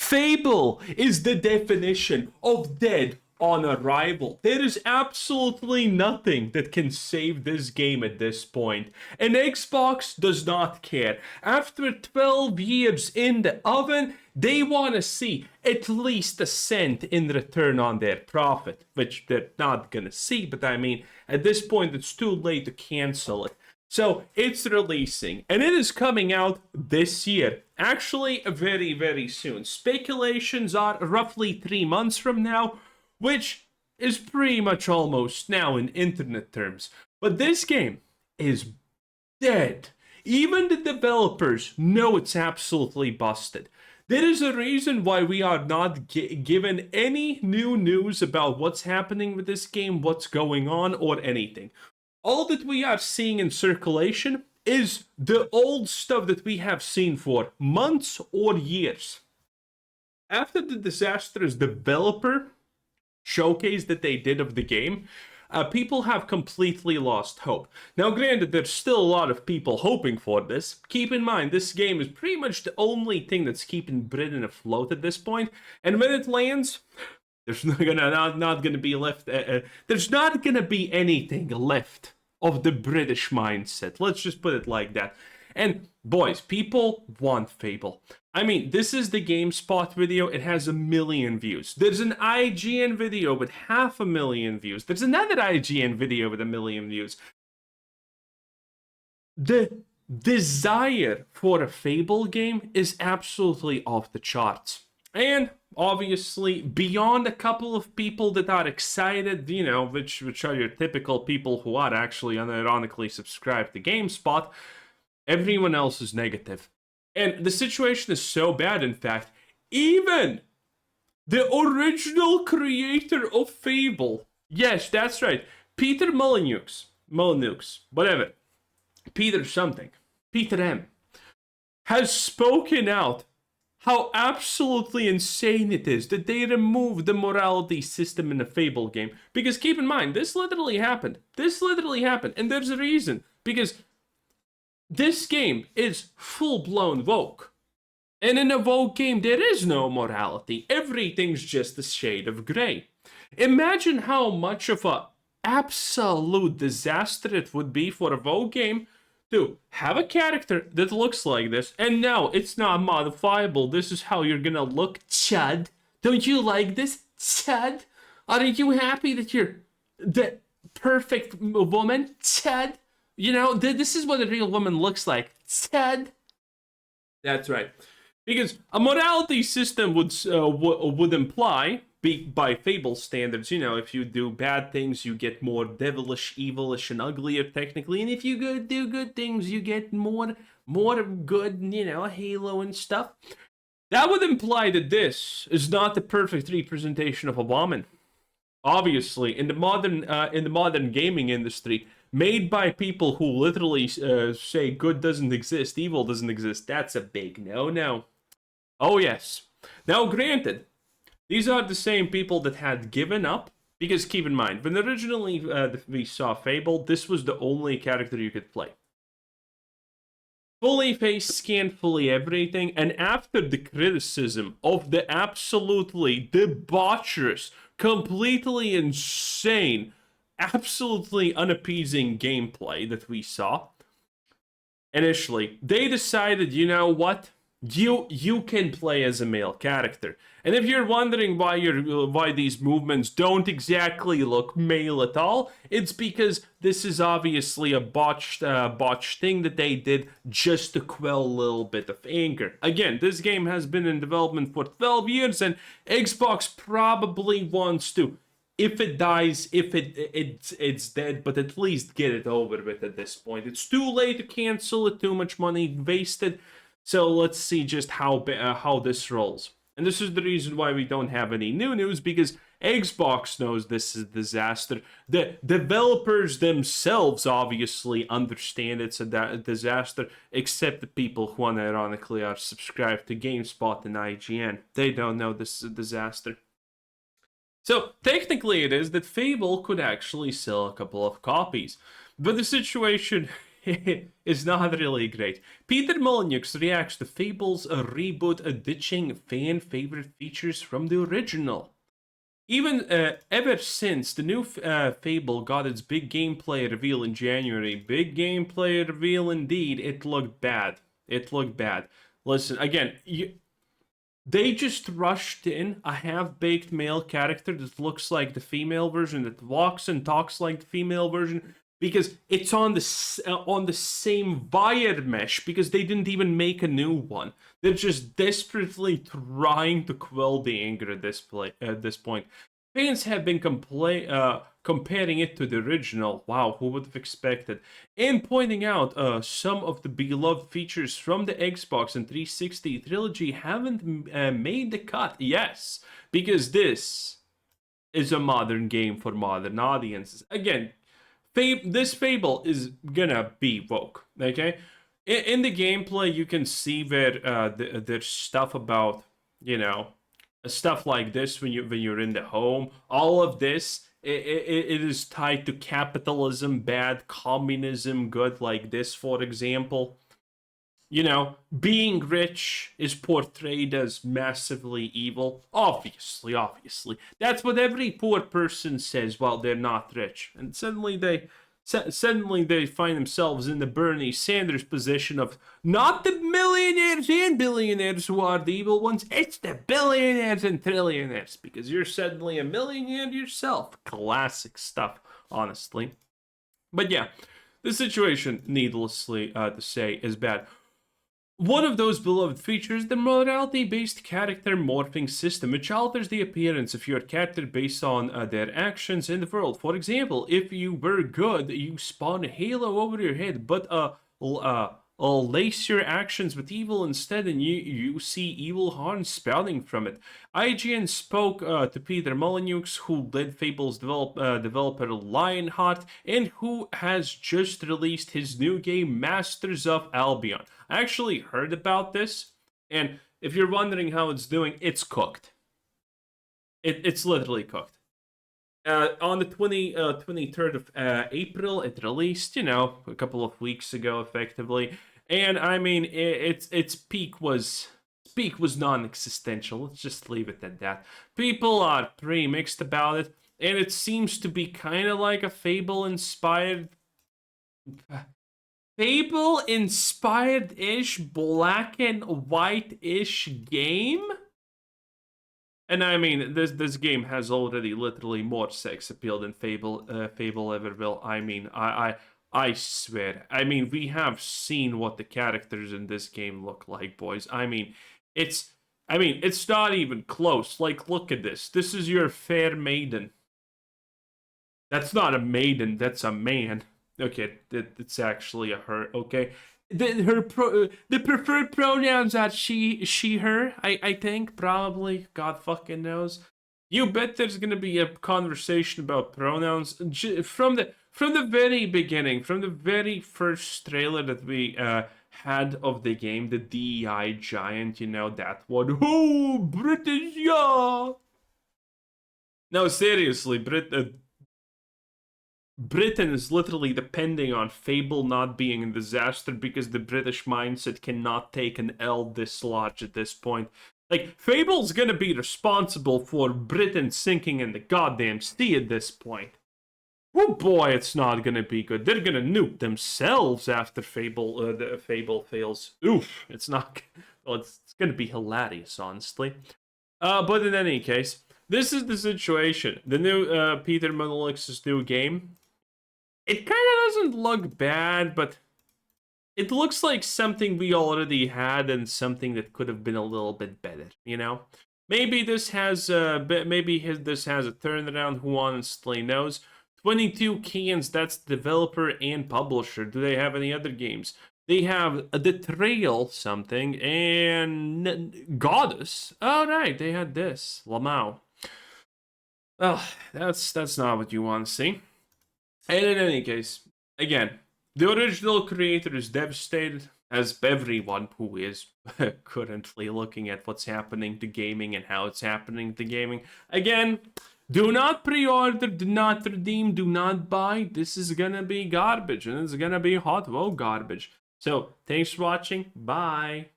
Fable is the definition of dead on arrival. There is absolutely nothing that can save this game at this point. And Xbox does not care. After 12 years in the oven, they want to see at least a cent in return on their profit, which they're not gonna see, but I mean, at this point, it's too late to cancel it. So it's releasing, and it is coming out this year. Actually, very, very soon. Speculations are roughly 3 months from now, which is pretty much almost now in internet terms. But this game is dead. Even the developers know it's absolutely busted. There is a reason why we are not given any new news about what's happening with this game, what's going on, or anything. All that we are seeing in circulation is the old stuff that we have seen for months or years. After the disastrous developer showcase that they did of the game, people have completely lost hope. Now, granted, there's still a lot of people hoping for this. Keep in mind, this game is pretty much the only thing that's keeping Britain afloat at this point. And when it lands, there's not gonna be left. There's not gonna be anything left of the British mindset. Let's just put it like that. And boys, people want Fable. I mean, this is the GameSpot video. It has 1 million views. There's an IGN video with 500,000 views. There's another IGN video with 1 million views. The desire for a Fable game is absolutely off the charts. And obviously, beyond a couple of people that are excited, you know, which are your typical people who are actually unironically subscribed to GameSpot, everyone else is negative. And the situation is so bad, in fact, even the original creator of Fable, yes, that's right, Peter Molyneux, whatever, Peter something, Peter M, has spoken out how absolutely insane it is that they removed the morality system in a Fable game. Because keep in mind, this literally happened. And there's a reason. Because this game is full-blown woke. And in a woke game, there is no morality. Everything's just a shade of gray. Imagine how much of a absolute disaster it would be for a woke game to have a character that looks like this, and no, it's not modifiable. This is how you're gonna look, Chad. Don't you like this, Chad? Aren't you happy that you're the perfect woman, Chad? You know, this is what a real woman looks like, Chad. That's right. Because a morality system would imply, by Fable standards, you know, if you do bad things, you get more devilish, evilish, and uglier, technically. And if you do good things, you get more good, you know, Halo and stuff. That would imply that this is not the perfect representation of a woman. Obviously, in the modern gaming industry, made by people who literally say good doesn't exist, evil doesn't exist, that's a big no-no. Oh yes. Now, granted, these are the same people that had given up, because keep in mind, when originally we saw Fable, this was the only character you could play. Fully face scan, fully everything, and after the criticism of the absolutely debaucherous, completely insane, absolutely unappeasing gameplay that we saw, initially, they decided, you know what? You can play as a male character. And if you're wondering why these movements don't exactly look male at all, it's because this is obviously a botched thing that they did just to quell a little bit of anger. Again, this game has been in development for 12 years, and Xbox probably wants to, if it dies, if it's dead, but at least get it over with at this point. It's too late to cancel it, too much money wasted. So let's see just how this rolls. And this is the reason why we don't have any new news, because Xbox knows this is a disaster. The developers themselves obviously understand it's a disaster, except the people who unironically are subscribed to GameSpot and IGN. They don't know this is a disaster. So technically it is that Fable could actually sell a couple of copies. But the situation is not really great. Peter Molyneux reacts to Fable's reboot, ditching fan favorite features from the original. Even ever since the new Fable got its big gameplay reveal in January, big gameplay reveal indeed, it looked bad. It looked bad. Listen, again, they just rushed in a half-baked male character that looks like the female version, that walks and talks like the female version, because it's on the same wire mesh, because they didn't even make a new one. They're just desperately trying to quell the anger at this point. Fans have been comparing it to the original. Wow, who would have expected? And pointing out some of the beloved features from the Xbox and 360 trilogy haven't made the cut. Yes, because this is a modern game for modern audiences. Again, this Fable is gonna be woke, okay? In the gameplay, you can see that there's stuff about, stuff like this when you're in the home. All of this, it is tied to capitalism, bad, communism, good, like this, for example. Being rich is portrayed as massively evil. Obviously. That's what every poor person says while they're not rich. And suddenly they find themselves in the Bernie Sanders position of not the millionaires and billionaires who are the evil ones, it's the billionaires and trillionaires, because you're suddenly a millionaire yourself. Classic stuff, honestly. But yeah, the situation, needlessly to say, is bad. One of those beloved features, the morality-based character morphing system, which alters the appearance of your character based on their actions in the world. For example, if you were good, you spawn a halo over your head, but lace your actions with evil instead, and you see evil horns spouting from it. IGN spoke to Peter Molyneux, who led Fable's developer Lionheart, and who has just released his new game, Masters of Albion. I actually heard about this, and if you're wondering how it's doing, it's cooked. It's literally cooked. On the 23rd of April, it released, a couple of weeks ago, effectively. And I mean, its peak was non-existential. Let's just leave it at that. People are pretty mixed about it, and it seems to be kind of like a Fable-inspired ish black and white-ish game. And I mean, this game has already literally more sex appeal than Fable ever will. I mean, I swear. I mean, we have seen what the characters in this game look like, boys. I mean, it's not even close. Like, look at this. This is your fair maiden. That's not a maiden. That's a man. Okay, it's actually a her. Okay. The preferred pronouns are she, her, I think, probably. God fucking knows. You bet there's gonna be a conversation about pronouns from the very beginning, from the very first trailer that we had of the game, the DEI giant, that one. Oh, British, yeah. No, seriously, Britain is literally depending on Fable not being a disaster because the British mindset cannot take an L this large at this point. Like, Fable's gonna be responsible for Britain sinking in the goddamn sea at this point. Oh boy, it's not gonna be good. They're gonna nuke themselves after the Fable fails. Oof, it's not. Well, it's gonna be hilarious, honestly. But in any case, this is the situation. The new Peter Molyneux's new game. It kind of doesn't look bad, but it looks like something we already had and something that could have been a little bit better, Maybe this has this has a turnaround, who honestly knows. 22 Cans, that's developer and publisher. Do they have any other games? They have The Trail something and Goddess. Oh right, they had this. Lamau. Well, that's not what you want to see. And in any case, again, the original creator is devastated, as everyone who is currently looking at what's happening to gaming and how it's happening to gaming. Again, Do not pre-order, do not redeem, do not buy. This is gonna be garbage, and it's gonna be hot, well, garbage. So, thanks for watching. Bye.